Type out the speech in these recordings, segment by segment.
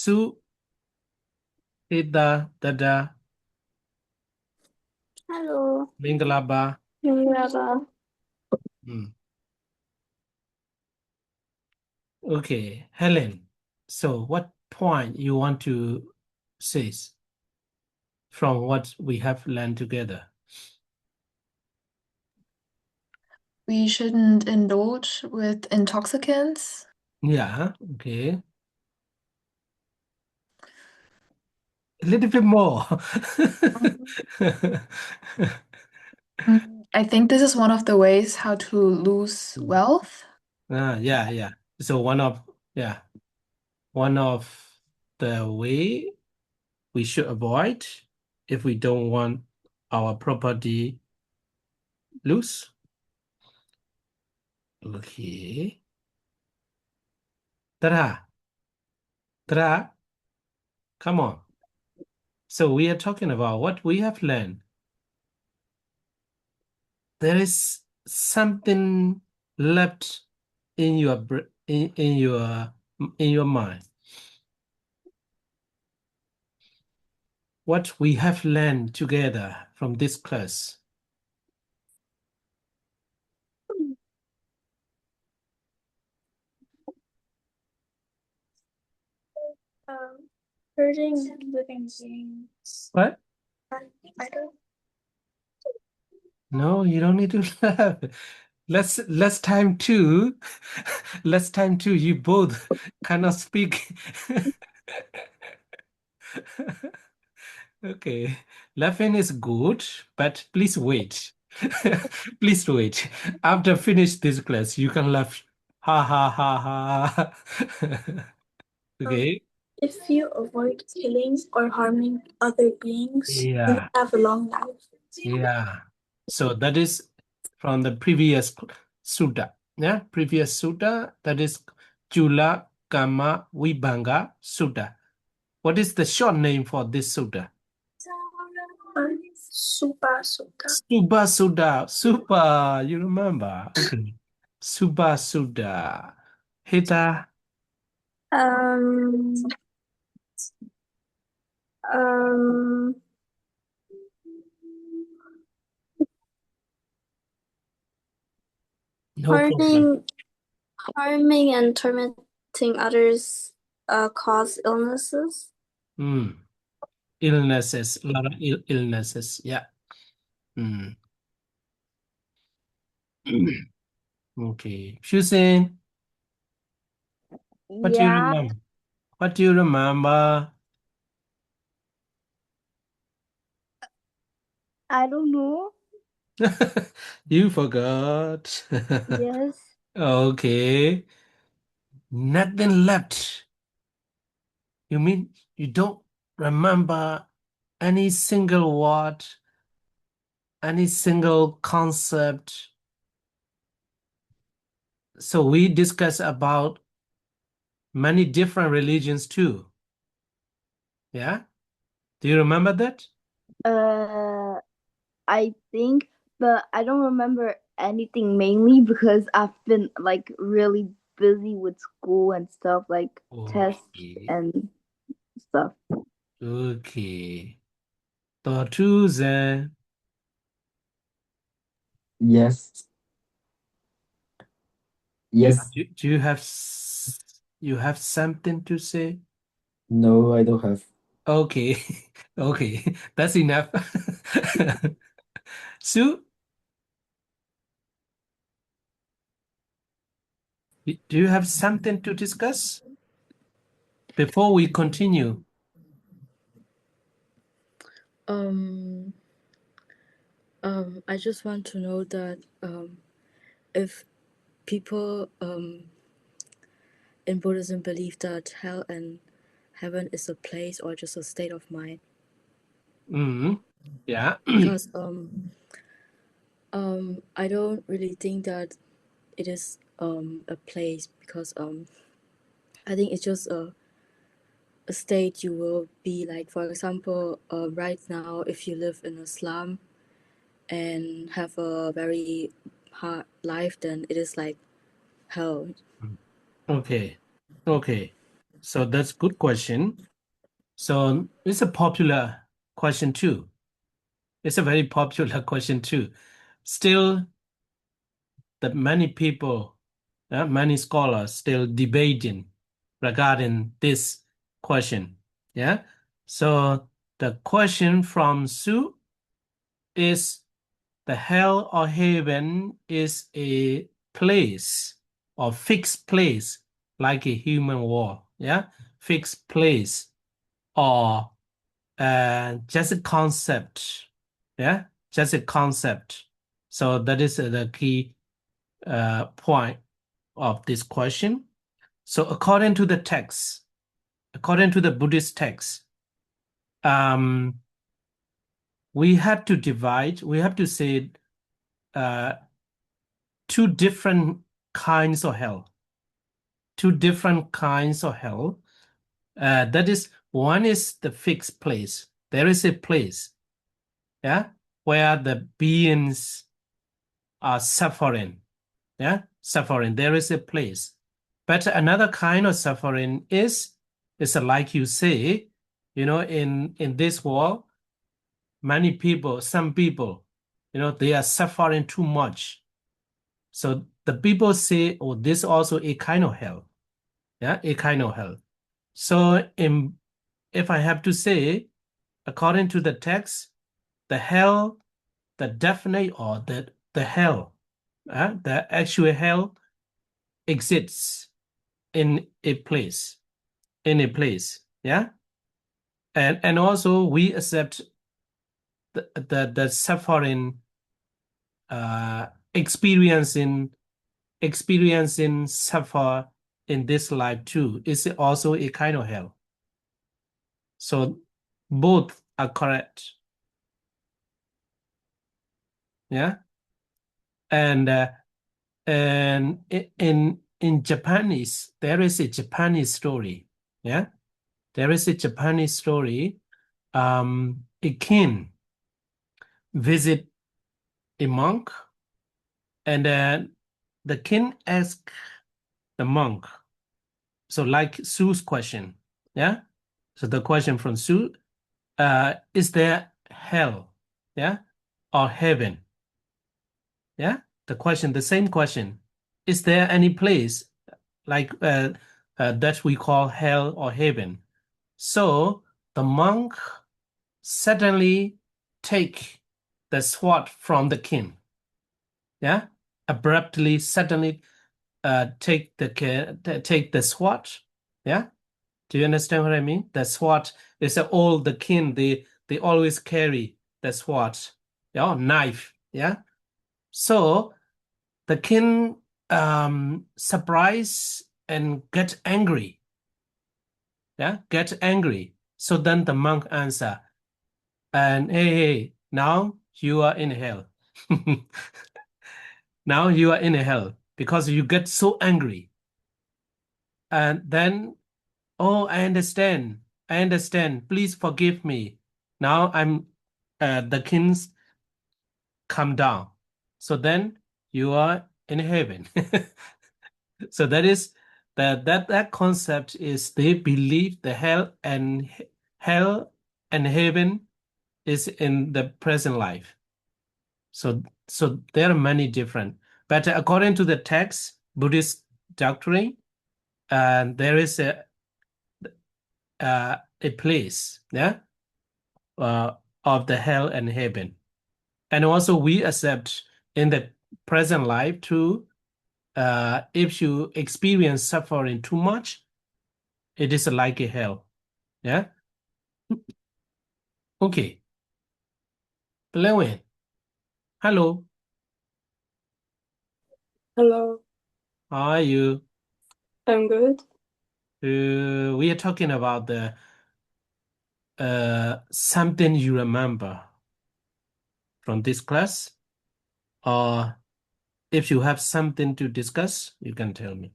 Su, Ida, Dada, Hello, Mingalaba. Singālovāda. Mm. Okay, Helen. So, what point you want to say from what we have learned together? We shouldn't indulge with intoxicants. Yeah, okay. A little bit more. I think this is one of the ways how to lose wealth. Yeah. So one of the way we should avoid if we don't want our property loose. Okay. Tada. Tada. Come on. So we are talking about what we have learned. There is something left in your in your mind. What we have learned together from this class. Hurting living beings. What? I don't. No, you don't need to laugh. Less time too. Less time too. You both cannot speak. Okay. Laughing is good, but please wait. Please wait. After finish this class, you can laugh. Ha ha ha ha. Okay. If you avoid killing or harming other beings, you Yeah. have a long life. Yeah. So that is from the previous sutta. Yeah, previous sutta. That is Chula Kama Vibhanga Sutta. What is the short name for this sutta? Super Sutta. Subha Sutta. Super. You remember? Okay. Subha Sutta. Hita. Um, um, No problem. harming, harming and tormenting others cause illnesses. Mm. Illnesses. A lot of illnesses. Yeah. Mm. Okay. Shusin, what do you Yeah, remember? What do you remember? I don't know. You forgot. Yes. Okay. Nothing left. You mean you don't remember any single word, any single concept? So we discuss about many different religions too. Yeah? Do you remember that? Uh, I think, but I don't remember anything mainly because I've been like really busy with school and stuff, like tests Okay. and stuff. Okay. Tortuze. Yes, yes. Do you have you have something to say? No, I don't have. Okay. Okay. That's enough. Sue, do you have something to discuss before we continue? Um, I just want to know that if people in Buddhism believe that hell and heaven is a place or just a state of mind, Mm, yeah. because I don't really think that it is a place, because I think it's just a state you will be like. For example, right now, if you live in a slum and have a very hard life, then it is like hell. Okay. Okay. So that's a good question. So it's a popular question too. It's a very popular question too. Still, that many people, many scholars still debating regarding this question. Yeah. So the question from Sue is the hell or heaven is a place or fixed place like a human wall. Yeah. Fixed place or just a concept. Yeah. Just a concept. So that is the key point of this question. So according to the text, according to the Buddhist text, we have to divide, we have to say two different kinds of hell. Two different kinds of hell. That is, one is the fixed place. There is a place, yeah, where the beings are suffering. Yeah, suffering. There is a place. But another kind of suffering is like you say, you know, in this world, many people, some people, you know, they are suffering too much. So the people say, oh, this also a kind of hell. Yeah, a kind of hell. So if I have to say, according to the text, the hell, the definite or the hell, the actual hell exists in a place, yeah. And also we accept the suffering, experiencing suffer in this life too is also a kind of hell. So both are correct. Yeah. And in Japanese, there is a Japanese story. Yeah. There is a Japanese story. A king visit a monk, and the king asked the monk. So like Sue's question, yeah. So the question from Sue, is there hell, yeah, or heaven? Yeah. The question, the same question, is there any place like that we call hell or heaven? So the monk suddenly take the sword from the king. Yeah, abruptly, suddenly take the sword. Yeah, do you understand what I mean? The sword is all the king. They always carry the sword. Yeah, knife. Yeah. So the king surprise and get angry. Yeah, get angry. So then the monk answer, and hey, now you are in hell. Now you are in hell because you get so angry. And then, oh, I understand. Please forgive me. Now I'm the kings come down. So then you are in heaven. So that is that concept is they believe the hell and heaven is in the present life. So there are many different, but according to the text, Buddhist doctrine, there is a place, yeah, of the hell and heaven, and also we accept in the present life too. If you experience suffering too much, it is like a hell. Yeah. Okay. Lewin. Hello. Hello, How are you? I'm good. We are talking about the something you remember from this class, or if you have something to discuss, you can tell me.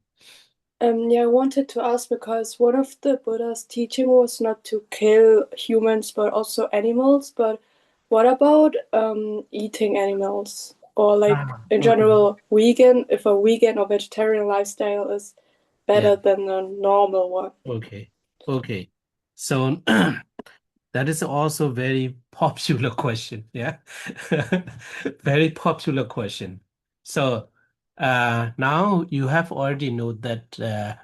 Yeah, I wanted to ask because one of the Buddha's teaching was not to kill humans but also animals. But what about eating animals or like in Okay. general vegan? If a vegan or vegetarian lifestyle is better than a normal one. Okay. Okay. So that is also very popular question. Yeah. Very popular question. So now you have already know that the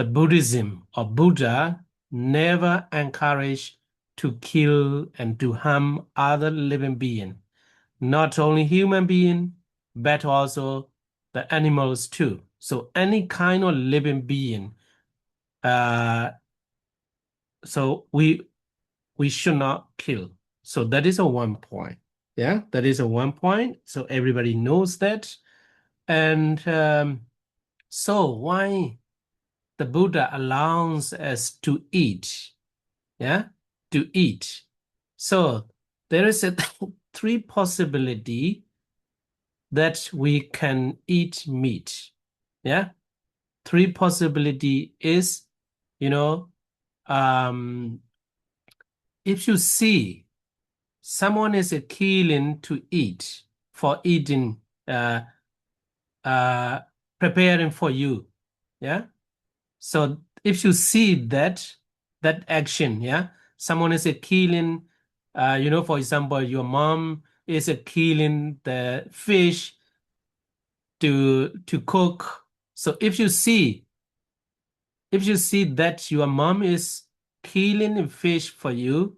Buddhism or Buddha never encouraged to kill and to harm other living being, not only human being, but also the animals too. So any kind of living being, so we should not kill. So that is a one point. Yeah, that is a one point. So everybody knows that. And so why the Buddha allows us to eat? Yeah, to eat. So there is a three possibility that we can eat meat. Yeah, three possibility is, you know, if you see someone is killing to eat for eating, preparing for you, yeah. So if you see that action, yeah, someone is killing, for example, your mom is killing the fish to cook. So if you see that your mom is killing fish for you,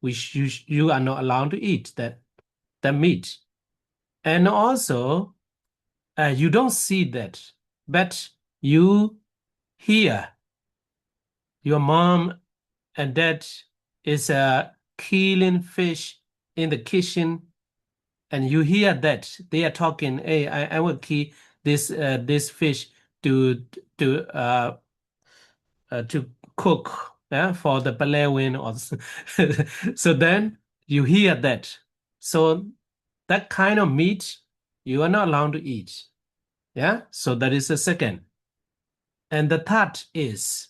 you are not allowed to eat that meat. And also, you don't see that, but you hear your mom and dad is killing fish in the kitchen, and you hear that they are talking, hey, I will kill this fish to cook, yeah, for the Palewin or so then you hear that. So that kind of meat you are not allowed to eat. Yeah, so that is the second. And the third is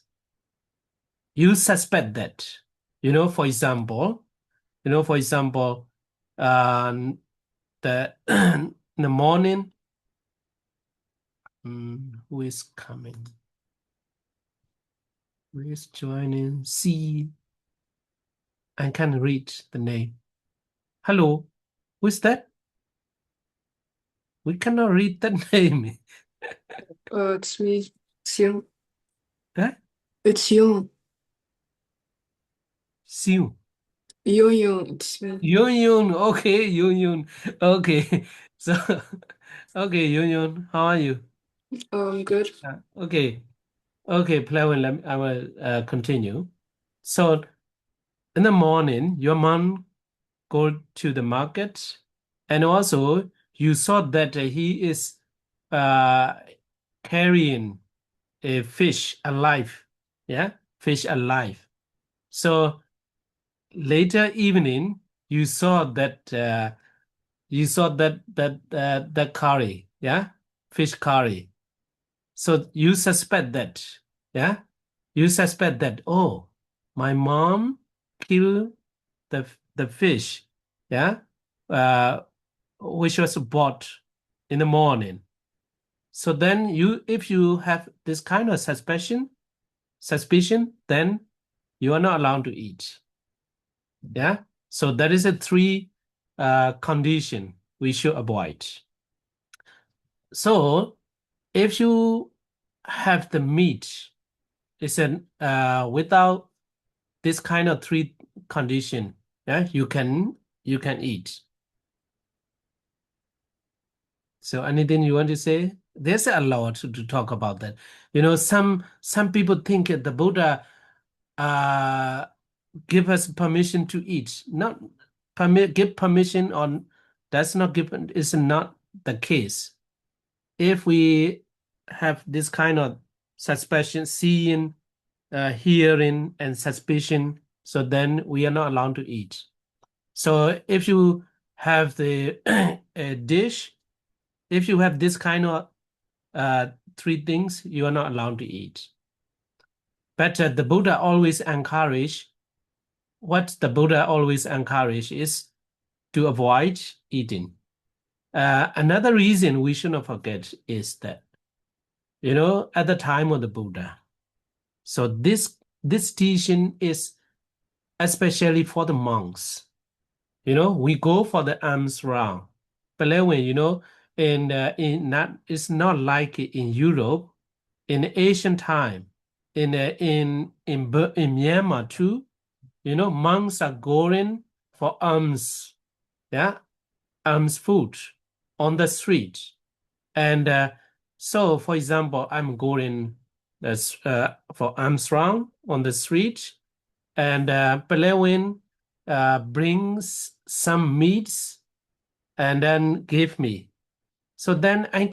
you suspect that, for example, the in the morning, who is coming? Who is joining? See, I can't read the name. Hello, who is that? We cannot read the name. It's me. Xiu. Huh? It's you. Siu. Yun. It's me. Yun. Okay, Yun. Okay. So, okay, Yun. How are you? Good. Okay. Okay, Plewin, I will continue. So, in the morning, your mom go to the market, and also you saw that he is carrying a fish alive. Yeah, fish alive. So later evening, you saw that that curry, yeah, fish curry. So you suspect that, yeah, you suspect that, oh, my mom killed the fish, yeah, which was bought in the morning. So then if you have this kind of suspicion, then you are not allowed to eat. Yeah. So that is a three condition we should avoid. So if you have the meat, it's without this kind of three condition, yeah, you can eat. So anything you want to say? There's a lot to talk about that. Some people think the Buddha give us permission to eat. Not give permission on, that's not given, is not the case. If we have this kind of suspicion, seeing, hearing, and suspicion, so then we are not allowed to eat. So if you have the a dish, if you have this kind of three things, you are not allowed to eat. But the Buddha always encourage, what the Buddha always encourage is to avoid eating. Another reason we should not forget is that you know, at the time of the Buddha. So this teaching is especially for the monks. You know, we go for the alms round. But then when, you know, in not, it's not like in Europe, in Asian time, in Myanmar too, you know, monks are going for alms, yeah, alms food on the street. And so, for example, I'm going for alms round on the street, and Pelewin brings some meats and then give me. So then I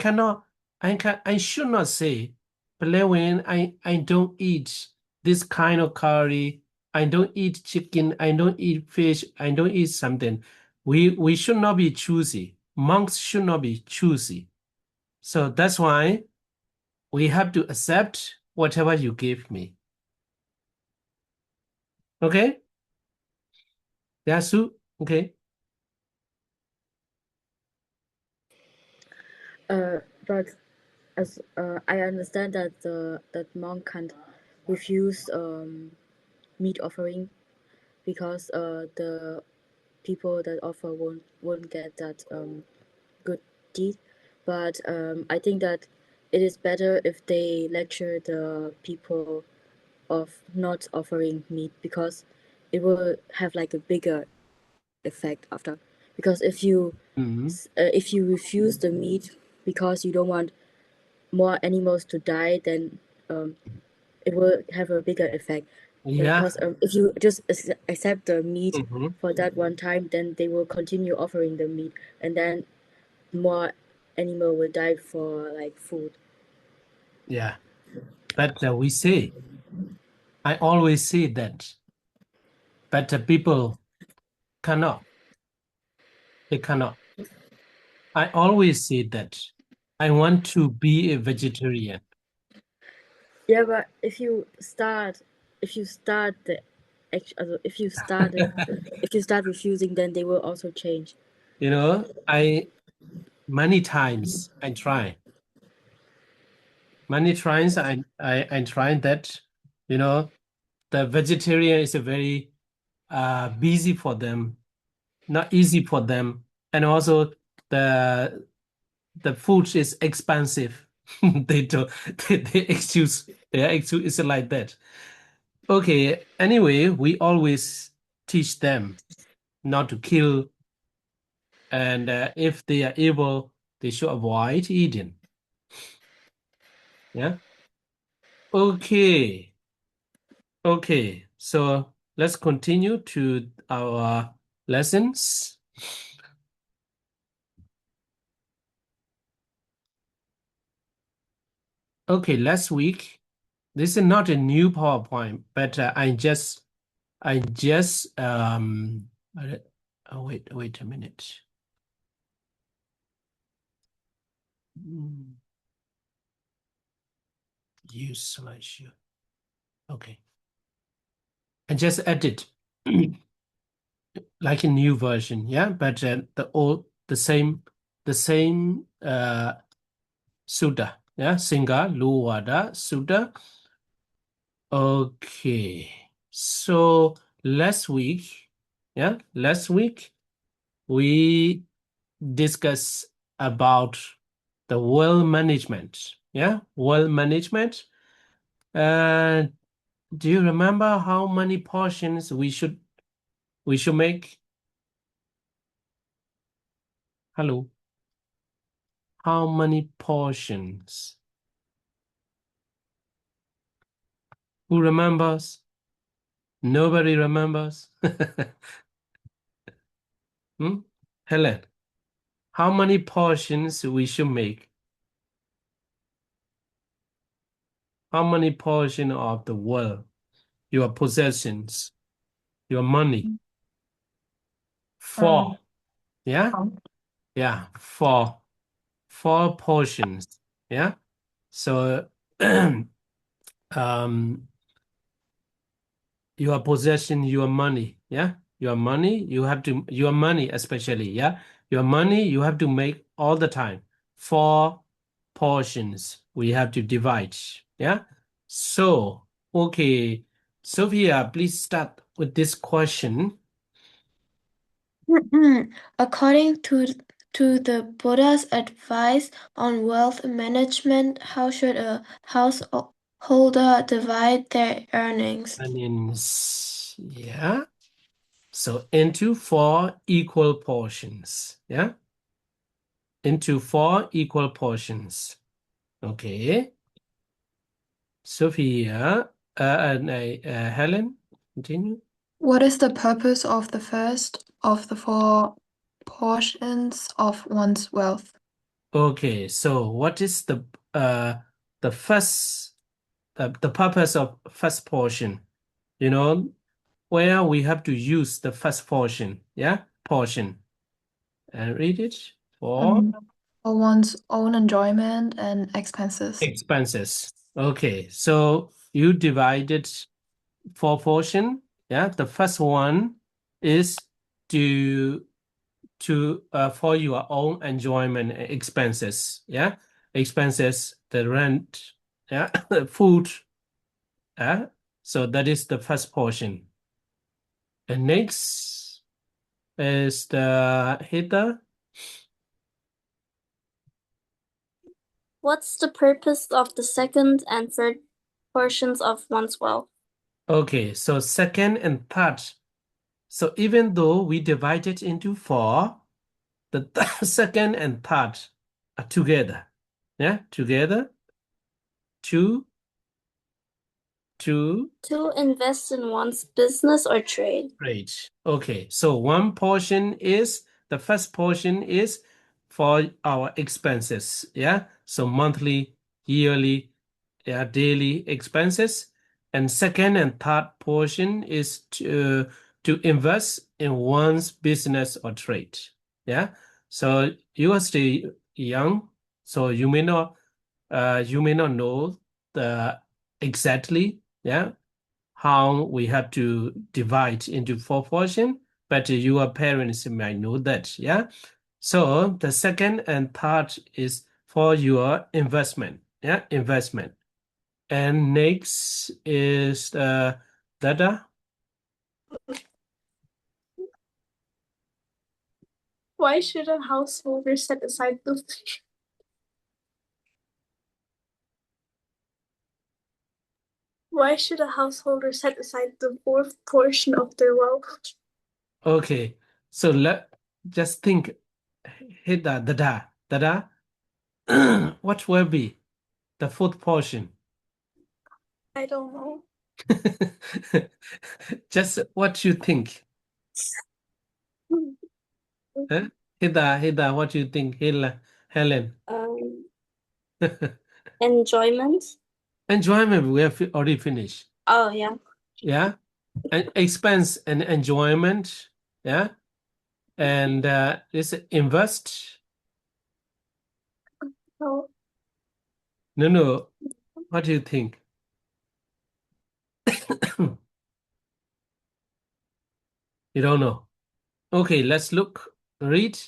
should not say, Pelewin, I don't eat this kind of curry. I don't eat chicken. I don't eat fish. I don't eat something. We should not be choosy. Monks should not be choosy. So that's why we have to accept whatever you give me. Okay? Yeah, Sue? Okay. But as I understand that that monk can't refuse meat offering because the people that offer won't get that good deed. But I think that it is better if they lecture the people of not offering meat because it will have like a bigger effect after. Because if you refuse the meat because you don't want more animals to die, then it will have a bigger effect. Yeah. Because if you just accept the meat Mhm. for that one time, then they will continue offering the meat, and then more animal will die for like food. Yeah. But we say, I always say that, but people cannot. They cannot. I always say that I want to be a vegetarian. Yeah, but if you start the if you start refusing, then they will also change. You know, many times I try. Many times I tried that, you know, the vegetarian is a very busy for them, not easy for them, and also the food is expensive. They don't they excuse their excuse is like that. Okay, anyway, we always teach them not to kill, and if they are able, they should avoid eating. Yeah. Okay. Okay. So let's continue to our lessons. Okay, last week, this is not a new PowerPoint, but I just wait a minute. Use slideshow. Okay. I just added like a new version, yeah, but the same Sutta, yeah, Singālovāda Sutta. Okay, so last week we discussed about the well management, yeah, well management. Do you remember how many portions we should make? Hello. How many portions? Who remembers? Nobody remembers. Helen, how many portions we should make? How many portions of the world? Your possessions, your money. 4. Yeah? Yeah, 4. 4 portions. Yeah? So your possession, your money, yeah, your money, your money especially, yeah, your money you have to make all the time 4 portions we have to divide. Yeah. So, okay. Sophia, please start with this question. According to the Buddha's advice on wealth management, how should a householder divide their earnings? Yeah. So into 4 equal portions. Yeah. Into 4 equal portions. Okay. Sophia and Helen, continue. What is the purpose of the first of the 4 portions of one's wealth? Okay, so what is the first the purpose of first portion? You know, where we have to use the first portion, yeah, portion, and read it for For one's own enjoyment and expenses. expenses. Okay, so you divided 4 portion. Yeah, the first one is to for your own enjoyment expenses. Yeah, expenses, the rent, yeah, the food. Yeah, so that is the first portion. And next is the header. What's the purpose of the second and third portions of one's wealth? Okay, so second and third. So even though we divide it into 4, the second and third are together. Yeah, together. To To invest in one's business or trade. Great. Okay, so one portion is, the first portion is for our expenses. Yeah, so monthly, yearly, yeah, daily expenses. And second and third portion is to invest in one's business or trade. Yeah, so you are still young, so you may not know the exactly, yeah, how we have to divide into 4 portions, but your parents might know that, yeah? So the second and third is for your investment, yeah, investment. And next is data. Why should a householder set aside the Why should a householder set aside the 4th portion of their wealth? Okay, so just think, hit that, dada. What will be the 4th portion? I don't know. Just what you think. Huh? Hida, what do you think, Helen? Enjoyment. Enjoyment, we have already finished. Oh yeah. Yeah, and expense and enjoyment. Yeah, and this invest. No. No. What do you think? You don't know. Okay, let's look. Read.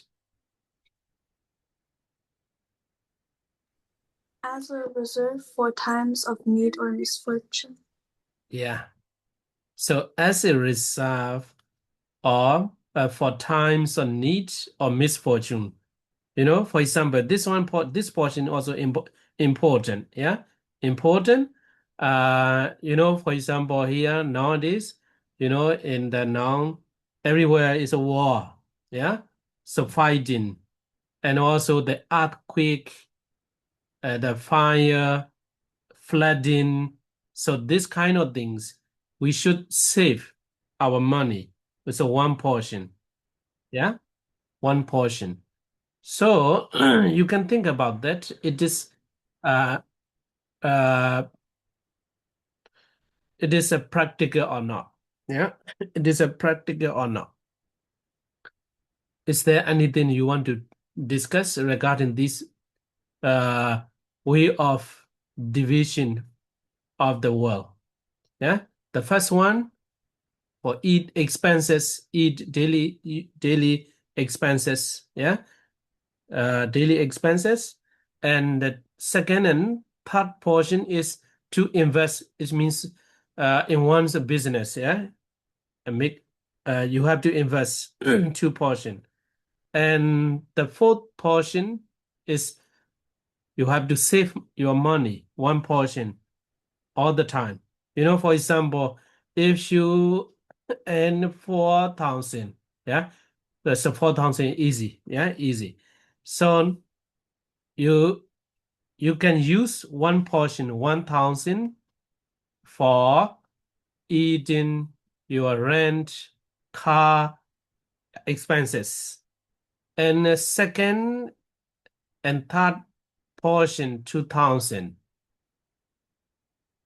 As a reserve for times of need or misfortune. Yeah. So as a reserve or for times of need or misfortune. You know, for example, this portion also important. Yeah, important. You know, for example, here nowadays, you know, in the now everywhere is a war. Yeah, so fighting, and also the earthquake, the fire, flooding. So this kind of things, we should save our money with a 1 portion. Yeah, 1 portion. So you can think about that. It is uh, a practical or not. Yeah, it is a practical or not. Is there anything you want to discuss regarding this way of division of the world? Yeah, the first one for eat daily expenses. Yeah, daily expenses, and second and third portion is to invest. It means in one's business, yeah, and you have to invest 2 portion, and the fourth portion is you have to save your money 1 portion all the time. For example, if you earn 4,000, yeah, that's a 4,000 easy, yeah, easy. So you can use 1 portion, 1,000 for eating, your rent, car expenses. And the second and third portion, 2,000,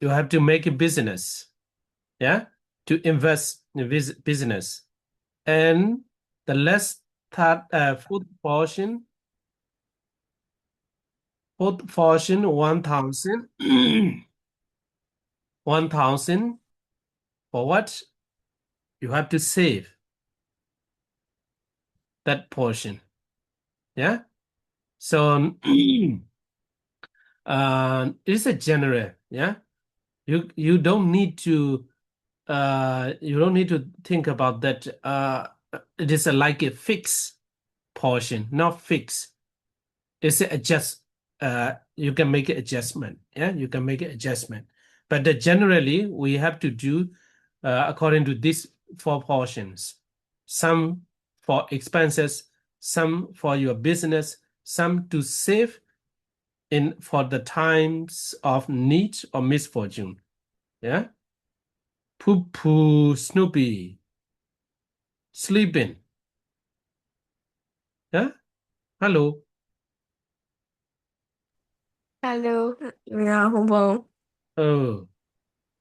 you have to make a business, yeah, to invest in business. And the fourth portion, 1,000, 1,000 for what? You have to save that portion, yeah. So it's a general, yeah. You don't need to think about that. It is like a fixed portion, not fixed. It's you can make an adjustment. Yeah, you can make an adjustment. But generally, we have to do according to these 4 portions. Some for expenses, some for your business, some to save for the times of need or misfortune. Yeah. Poo poo Snoopy. Sleeping. Yeah. Hello. Hello, yeah, không vâng. Oh,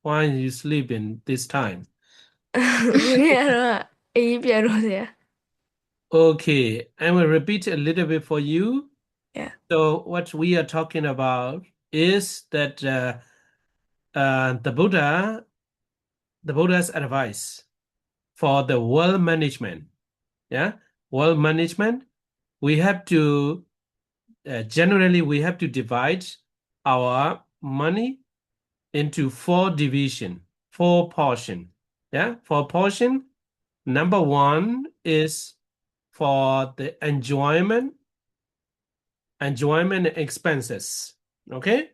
why are you sleeping this time? Nghe rồi ạ. Ý biết rồi đấy ạ. Okay, I will repeat a little bit for you. Yeah. So what we are talking about is that the Buddha's advice for the world management. Yeah, world management. We have to generally we have to divide our money into 4 division, 4 portion. Yeah, 4 portion. Number 1 is for the enjoyment expenses. Okay,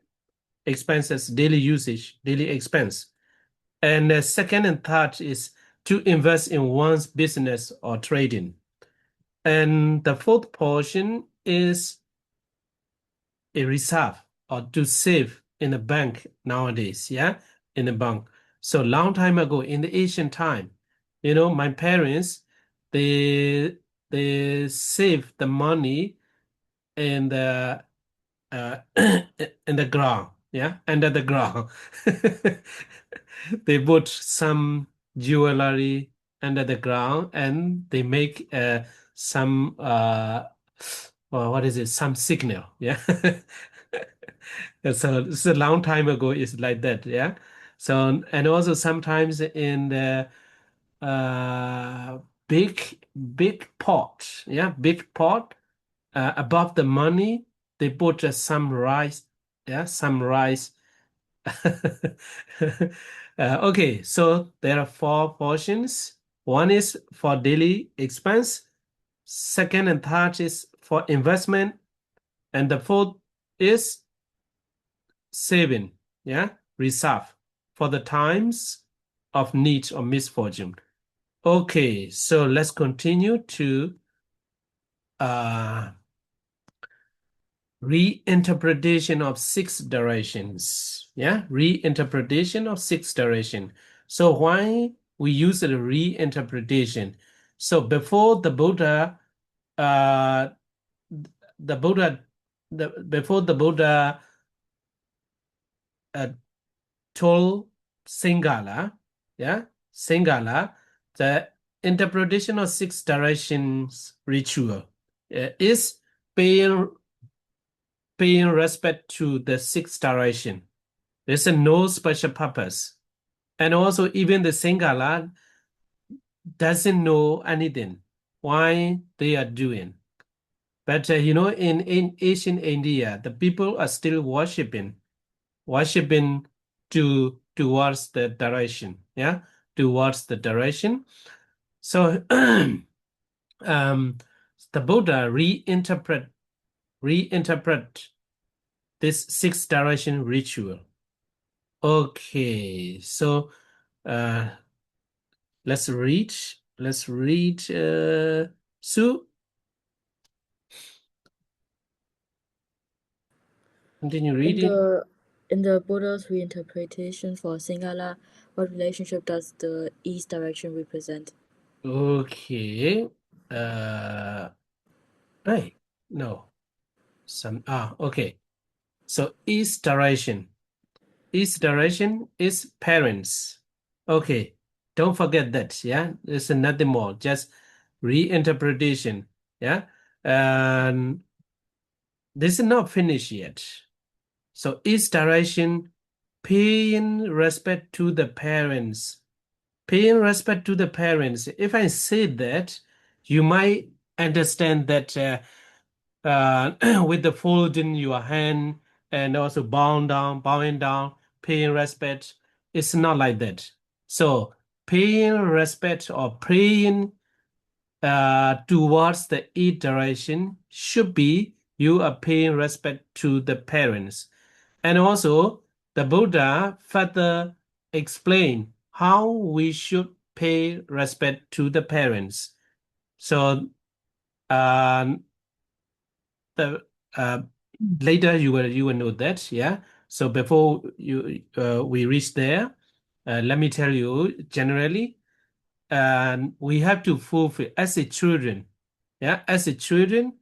expenses, daily usage, daily expense. And the second and third is to invest in one's business or trading. And the fourth portion is a reserve or to save in the bank nowadays, yeah, in the bank. So long time ago, in the ancient time, my parents, they save the money in the in the ground, yeah, under the ground. They put some jewelry under the ground and they make some what is it? Some signal, yeah. So it's a long time ago. It's like that, yeah. So and also sometimes in the big pot, yeah, big pot above the money they put some rice, yeah, some rice. Okay, so there are 4 portions. One is for daily expense, second and third is for investment, and the fourth is saving, yeah, reserve for the times of need or misfortune. Okay, so let's continue to reinterpretation of 6 directions. Yeah, reinterpretation of 6 direction. So why we use the reinterpretation? So before the Buddha, before the Buddha told Singala, yeah, Singala, the interpretation of 6 directions ritual is paying respect to the 6 direction. There's no special purpose. And also even the Singala doesn't know anything why they are doing. But you know, in ancient India, the people are still worshiping towards the direction. Yeah, towards the direction. So the Buddha reinterpret this 6 direction ritual. Okay, so let's read Sue. Continue reading. In the Buddha's reinterpretation for Singala, what relationship does the east direction represent? Okay. Hey, no. Okay. So east direction. East direction is parents. Okay. Don't forget that. Yeah. There's nothing more. Just reinterpretation. Yeah. And this is not finished yet. So east direction, paying respect to the parents. Paying respect to the parents. If I say that, you might understand that with the folding your hand and also bowing down, paying respect. It's not like that. So paying respect or praying towards the east direction should be you are paying respect to the parents. And also the Buddha further explained how we should pay respect to the parents. So the later you will know that, yeah. So before we reach there, let me tell you generally, we have to fulfill as a children, yeah. As a children,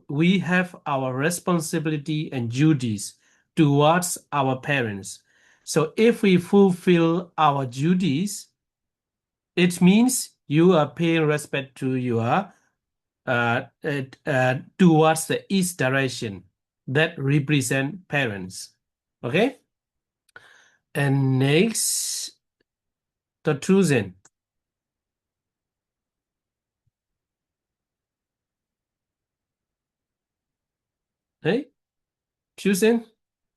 we have our responsibility and duties towards our parents. So if we fulfill our duties, it means you are paying respect to your towards the east direction that represent parents. Okay. And next, the chosen. Hey, choosing,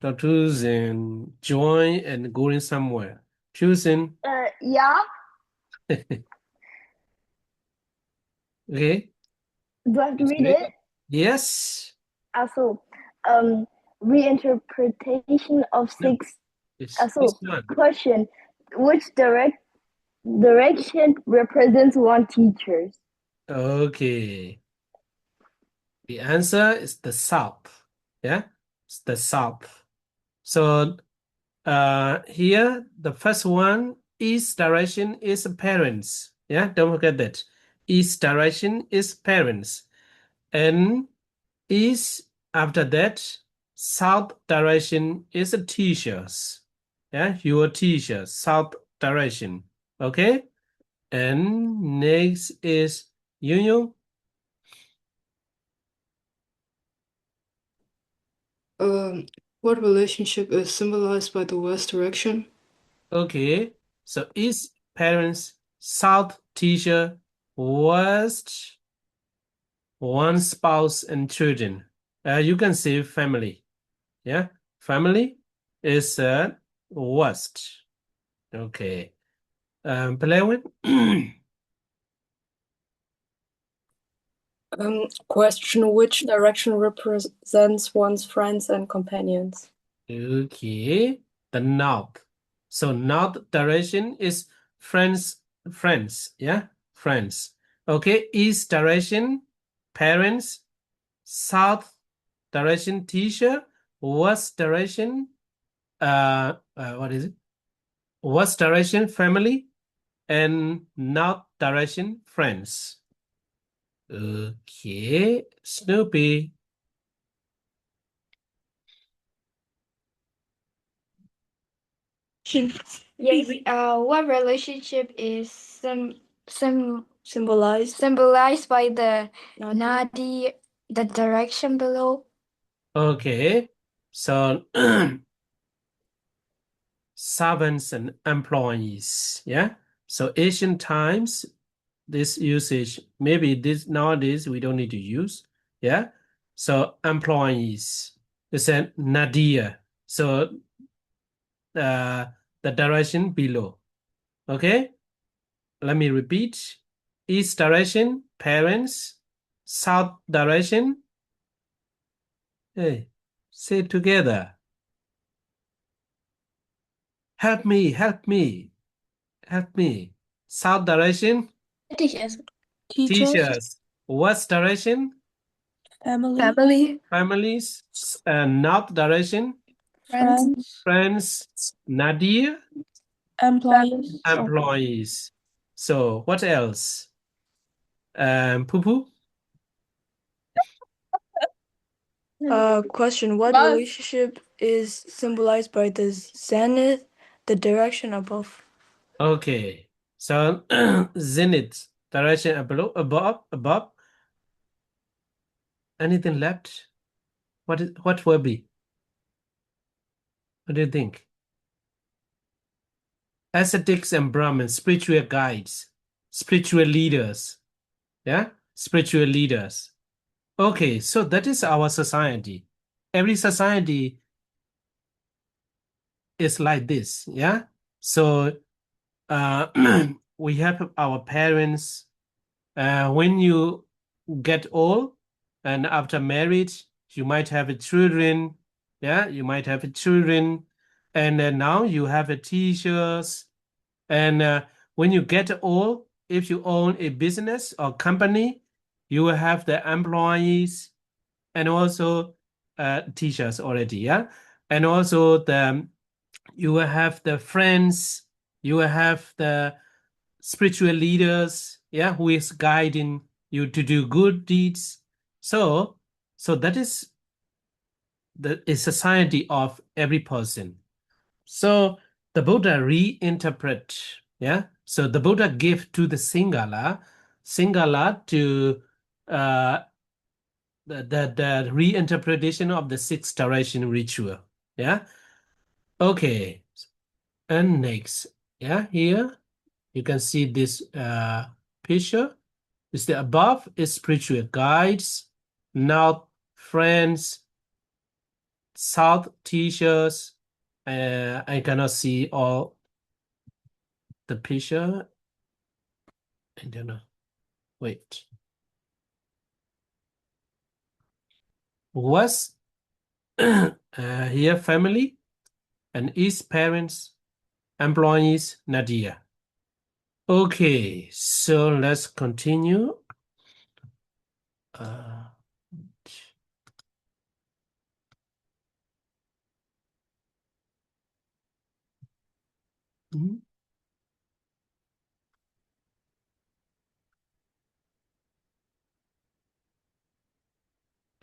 the choosing, join and going somewhere. Choosing. Yeah. Okay. Do I have to read it? Yes. Also, reinterpretation of No, 6. it's Also, this one. question: which direction represents one teacher? Okay. The answer is the south. Yeah, it's the south. So here the first one, east direction is parents. Yeah, don't forget that. East direction is parents. And east after that, south direction is teachers. Yeah, your teachers, south direction. Okay. And next is Union. What relationship is symbolized by the west direction? Okay, so east parents, south teacher, west one spouse and children. You can say family. Yeah, family is west. Okay. Pelewin? Question: which direction represents one's friends and companions? Okay, the north. So north direction is friends, yeah, friends. Okay, east direction, parents, south direction, teacher, west direction, what is it? West direction, family, and north direction, friends. Okay, Snoopy. Yes. What relationship is Symbolized. symbolized by the Nadi. nadi, the direction below? Okay, so servants and employees. Yeah. So ancient times, this usage, maybe this nowadays we don't need to use. Yeah. So employees. It's a nadir. So the direction below. Okay. Let me repeat. East direction, parents. South direction. Hey, say it together. Help me, help me, help me. South direction, Teachers. teachers. West direction, Family. families. North direction, friends. Nadir, Employees. employees. So what else? Poo-poo? Question: What Buzz. relationship is symbolized by the zenith, the direction above? Okay. So zenith, direction above. Anything left? What will be? What do you think? Ascetics and Brahmins, spiritual guides, spiritual leaders. Yeah, spiritual leaders. Okay, so that is our society. Every society is like this. Yeah. So we have our parents. When you get old and after marriage, you might have children. Yeah, you might have children, and now you have teachers. And when you get old, if you own a business or company, you will have the employees and also teachers already, yeah? And also you will have the friends, you will have the spiritual leaders, yeah, who is guiding you to do good deeds. So that is a society of every person. So the Buddha reinterpret, yeah. So the Buddha gave to the Singala to the reinterpretation of the sixth direction ritual, yeah. Okay, and next, yeah, here you can see this picture. Is the above is spiritual guides, now friends, south teachers. I cannot see all the picture. I don't know. Wait. Was here family and east parents, employees, Nadia. Okay, so let's continue.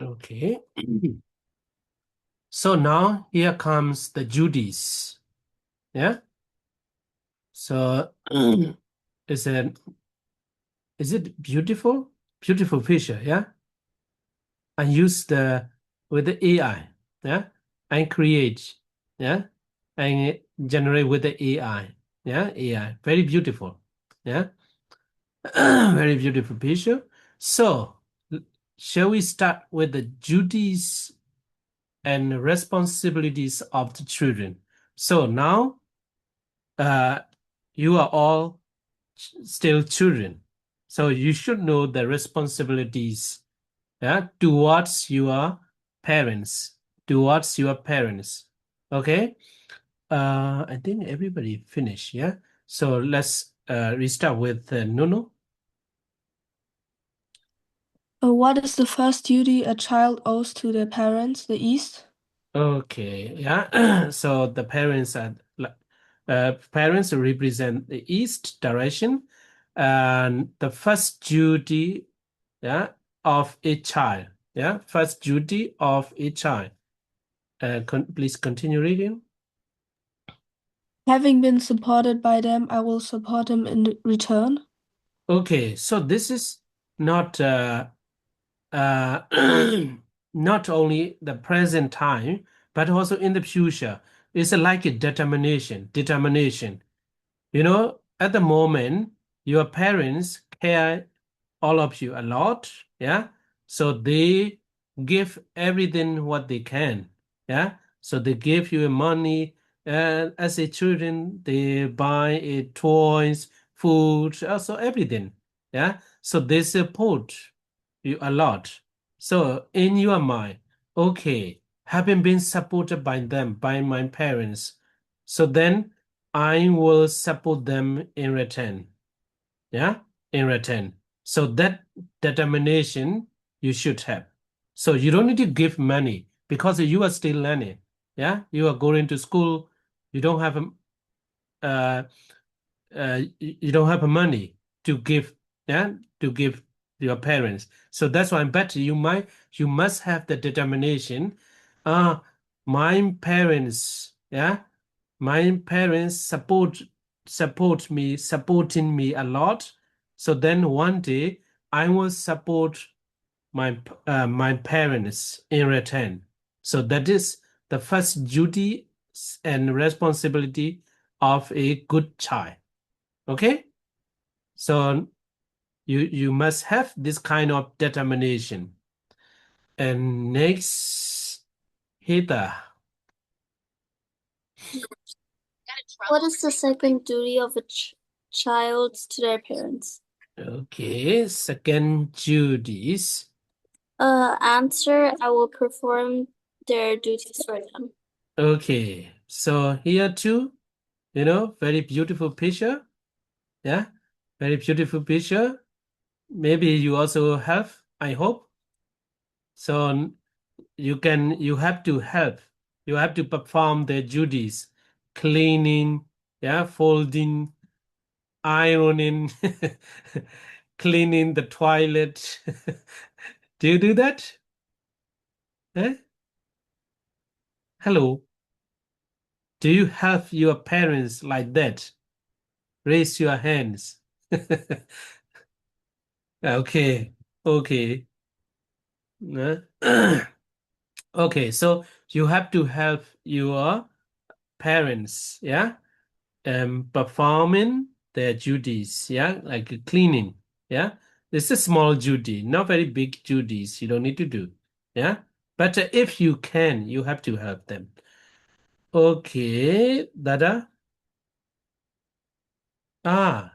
Okay. So now here comes the duties. Yeah. So is it beautiful? Beautiful picture, yeah? I use with the AI, yeah? And create, yeah? And generate with the AI, yeah? AI, very beautiful, yeah? Very beautiful picture. So shall we start with the duties and responsibilities of the children? So now you are all still children. So you should know the responsibilities, yeah, towards your parents. Okay. I think everybody finished, yeah. So let's restart with Nuno. What is the first duty a child owes to their parents, the East? Okay, yeah. So the parents represent the east direction, and the first duty, yeah, of a child, yeah, first duty of a child. Please continue reading. Having been supported by them, I will support them in return. Okay, so this is not not only the present time, but also in the future. It's like a determination. You know, at the moment, your parents care all of you a lot, yeah? So they give everything what they can. Yeah. So they give you money. As a children, they buy toys, food, also everything. Yeah. So they support you a lot. So in your mind, okay, having been supported by them, by my parents, so then I will support them in return. Yeah, in return. So that determination you should have. So you don't need to give money because you are still learning. Yeah, you are going to school. You don't have you don't have money to give. Yeah, to give your parents. So that's why I bet you must have the determination. My parents. Yeah, my parents supporting me a lot. So then one day I will support my parents in return. So that is the first duty and responsibility of a good child. Okay, so you must have this kind of determination. And next, Heather. What is the second duty of a child to their parents? Okay, second duties. Answer, I will perform their duties for them. Okay, so here too, very beautiful picture. Yeah, very beautiful picture. Maybe you also have, I hope. So you have to help. You have to perform the duties, cleaning, yeah, folding, ironing, cleaning the toilet. Do you do that? Eh? Hello. Do you help your parents like that? Raise your hands. Okay. Okay. Okay, so you have to help your parents, yeah, performing their duties, yeah, like cleaning, yeah. It's a small duty, not very big duties. You don't need to do, yeah. But if you can, you have to help them. Okay, Dada.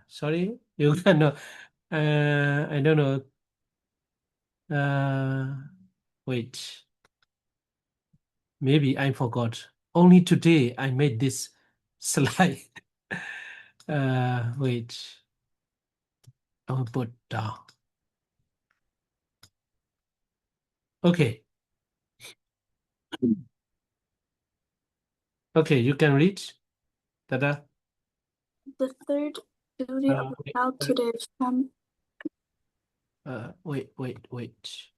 Sorry, you cannot. I don't know. Wait. Maybe I forgot. Only today I made this slide. Wait. I'll put down. Okay. Okay, you can read. Tada. The third duty of a child to their family. Wait.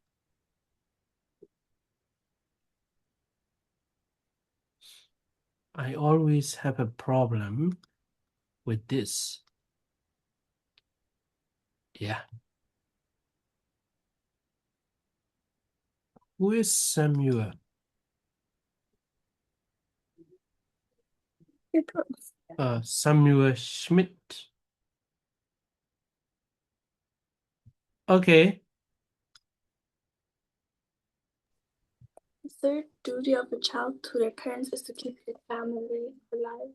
I always have a problem with this. Yeah. Who is Samuel? Samuel Schmidt. Okay. The third duty of a child to their parents is to keep their family alive.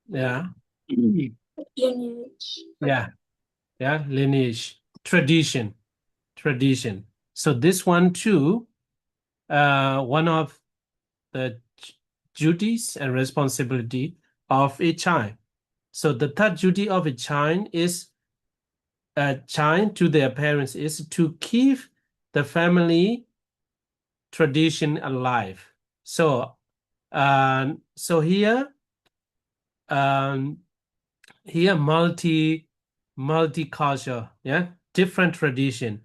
Yeah. Lineage. Yeah. Lineage. Tradition. So this one too, one of the duties and responsibility of a child. So the third duty of a child to their parents is to keep the family tradition alive. So here multicultural, yeah, different tradition.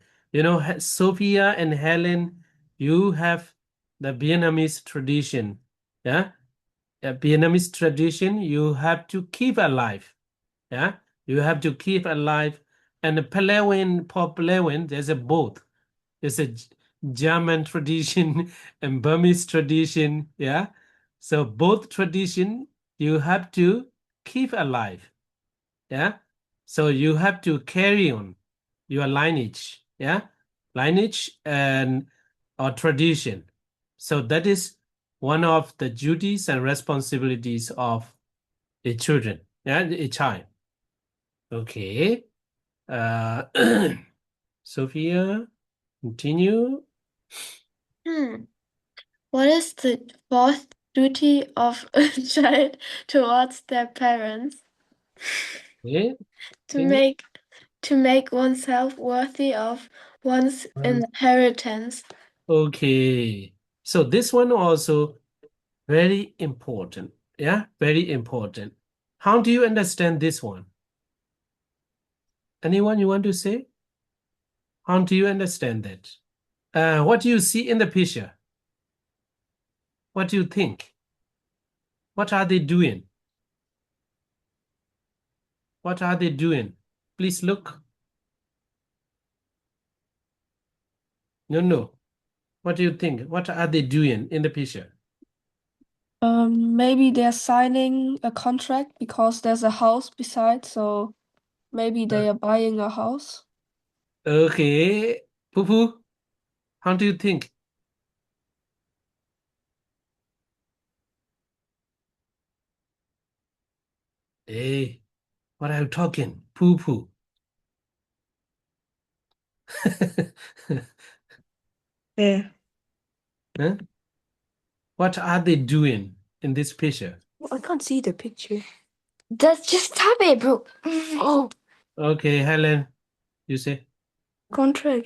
Sophia and Helen, you have the Vietnamese tradition, yeah. Vietnamese tradition you have to keep alive, yeah. You have to keep alive. And the Palawan, there's a both. There's a German tradition and Burmese tradition, yeah. So both tradition you have to keep alive. Yeah. So you have to carry on your lineage. Yeah. Lineage. And or tradition. So that is one of the duties and responsibilities of a children, yeah, a child. Okay. Sophia, continue. What is the fourth duty of a child towards their parents? Okay. To Continue. make oneself worthy of one's inheritance. Okay. So this one also very important. Yeah, very important. How do you understand this one? Anyone you want to say? How do you understand that? What do you see in the picture? What do you think? What are they doing? What are they doing? Please look. No. What do you think? What are they doing in the picture? Maybe they're signing a contract because there's a house beside, so maybe they are buying a house. Okay. Poo-poo, how do you think? Hey, what are you talking? Poo-poo. Yeah. Huh? What are they doing in this picture? I can't see the picture. That's just tap it, bro. Oh, Okay, Helen, you say? contract,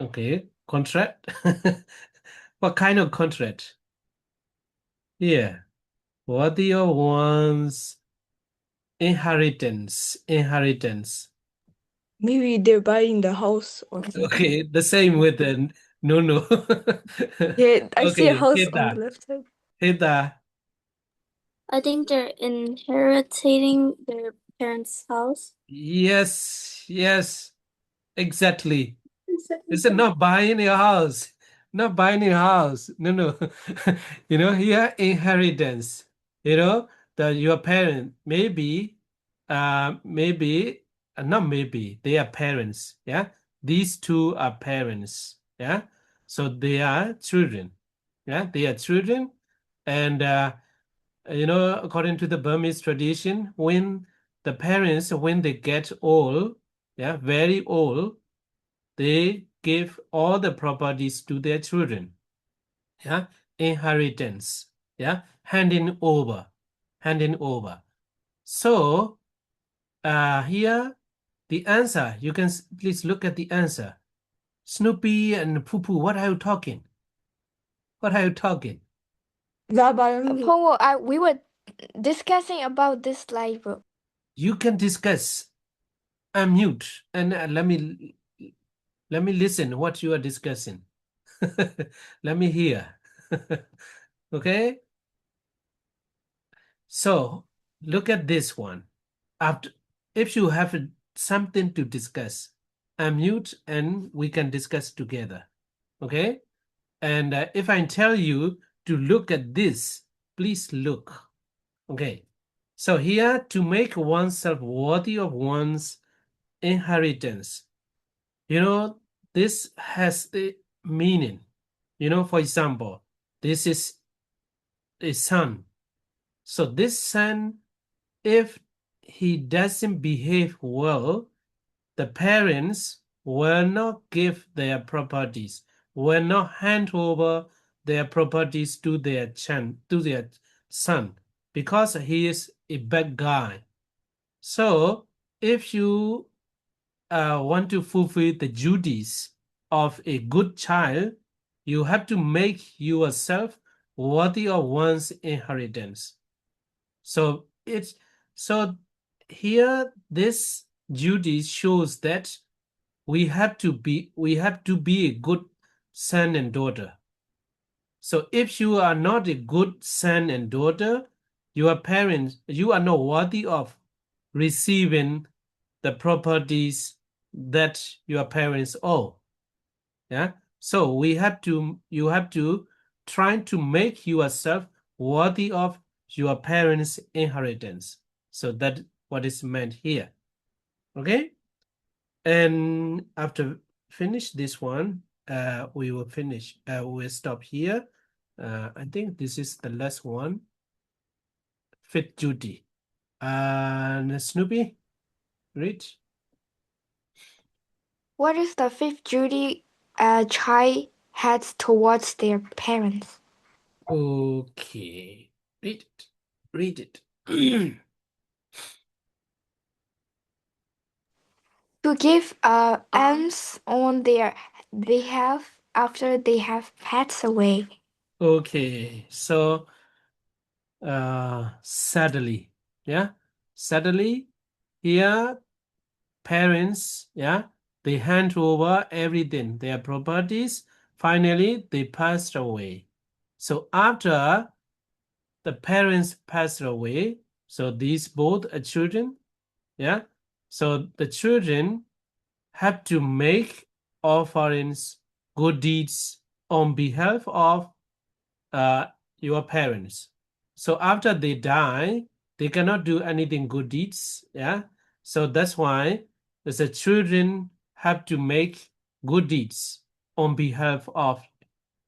Okay, contract. What kind of contract? Yeah, worthy of one's inheritance. Maybe they're buying the house or something. Okay, the same with the no. Yeah, I see a Okay, house hit on that. the left side. Hit that. I think they're inheriting their parents' house. Yes, exactly. It's not buying your house. Not buying your house. No. Here inheritance. That your parent maybe, not maybe, they are parents. Yeah. These two are parents. Yeah. So they are children. Yeah. They are children. And, according to the Burmese tradition, when the parents, when they get old, yeah, very old, they give all the properties to their children. Yeah, inheritance. Yeah, handing over. So here the answer. You can please look at the answer. Snoopy and Poo Poo, what are you talking? What are you talking? Paul, we were discussing about this slide, bro. You can discuss. Unmute and let me listen what you are discussing. Let me hear. Okay. So look at this one. After, if you have something to discuss, unmute and we can discuss together. Okay. And if I tell you to look at this, please look. Okay. So here, to make oneself worthy of one's inheritance, this has a meaning. For example, this is a son. So this son, if he doesn't behave well, the parents will not give their properties, will not hand over their properties to their son, because he is a bad guy. So if you want to fulfill the duties of a good child, you have to make yourself worthy of one's inheritance. So here this duty shows that we have to be a good son and daughter. So if you are not a good son and daughter, your parents, you are not worthy of receiving the properties that your parents owe. Yeah. So you have to try to make yourself worthy of your parents' inheritance. So that's what is meant here. Okay. And after finish this one, we will finish. We'll stop here. I think this is the last one. Fifth duty. And Snoopy, read. What is the fifth duty a child has towards their parents? Okay. Read it. Read it. To give alms on their behalf after they have passed away. Okay. So sadly, here parents, they hand over everything, their properties. Finally, they passed away. So after the parents passed away, so these both are children, so the children have to make offerings, good deeds on behalf of your parents. So after they die, they cannot do anything good deeds. So that's why the children have to make good deeds on behalf of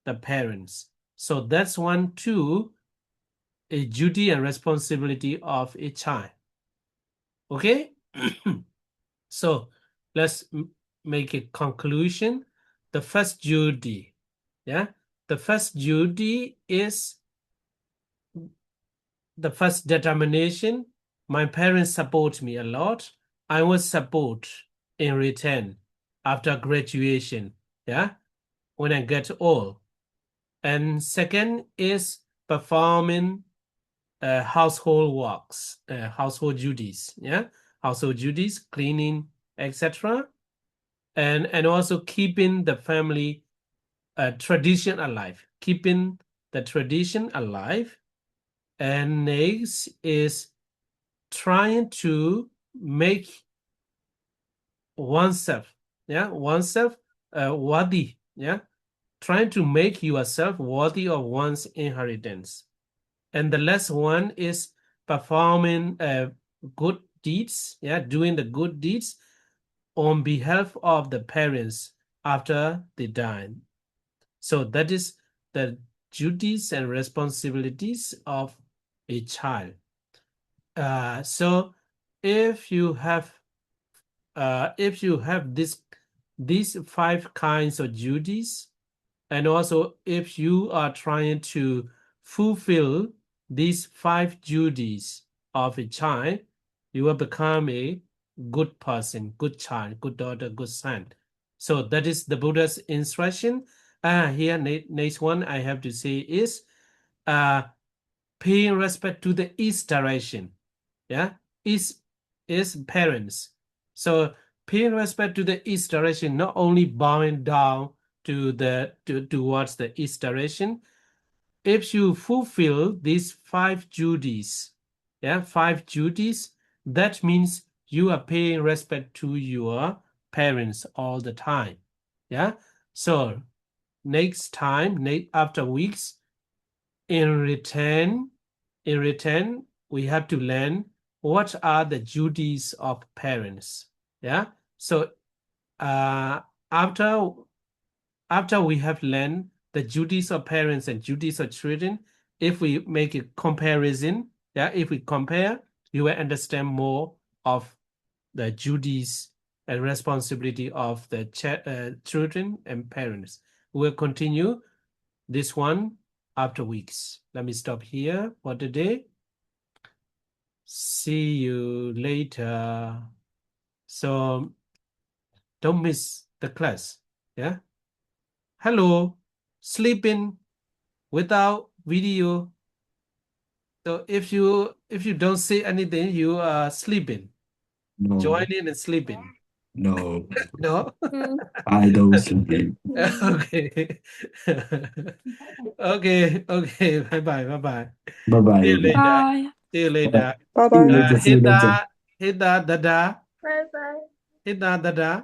the parents. So that's one, two, a duty and responsibility of a child. Okay? So let's make a conclusion. The first duty, the first duty is the first determination. My parents support me a lot. I will support in return after graduation, when I get old. And second is performing household works, household duties, household duties, cleaning, etc. And also keeping the family tradition alive, keeping the tradition alive. And next is trying to make oneself, worthy, trying to make yourself worthy of one's inheritance. And the last one is performing good deeds, doing the good deeds on behalf of the parents after they die. So that is the duties and responsibilities of a child. So if you have these 5 kinds of duties, and also if you are trying to fulfill these 5 duties of a child, you will become a good person, good child, good daughter, good son. So that is the Buddha's instruction. Here, next one I have to say is paying respect to the east direction. East is parents. So paying respect to the east direction, not only bowing down towards the east direction. If you fulfill these 5 duties, 5 duties, that means you are paying respect to your parents all the time. So next time, after weeks, in return, we have to learn what are the duties of parents. So after we have learned the duties of parents and duties of children, if we make a comparison, if we compare, you will understand more of the duties and responsibility of the children and parents. We'll continue this one after weeks. Let me stop here for today. See you later. So don't miss the class. Hello, sleeping without video. So if you don't say anything, you are sleeping. No, Joining and sleeping. no, No? I don't sleep. Okay. Okay. Bye-bye. Bye-bye. See you later. Bye. See you later. Bye See you bye. later. See you later. Hit that, dada. Bye bye. Hit that, dada.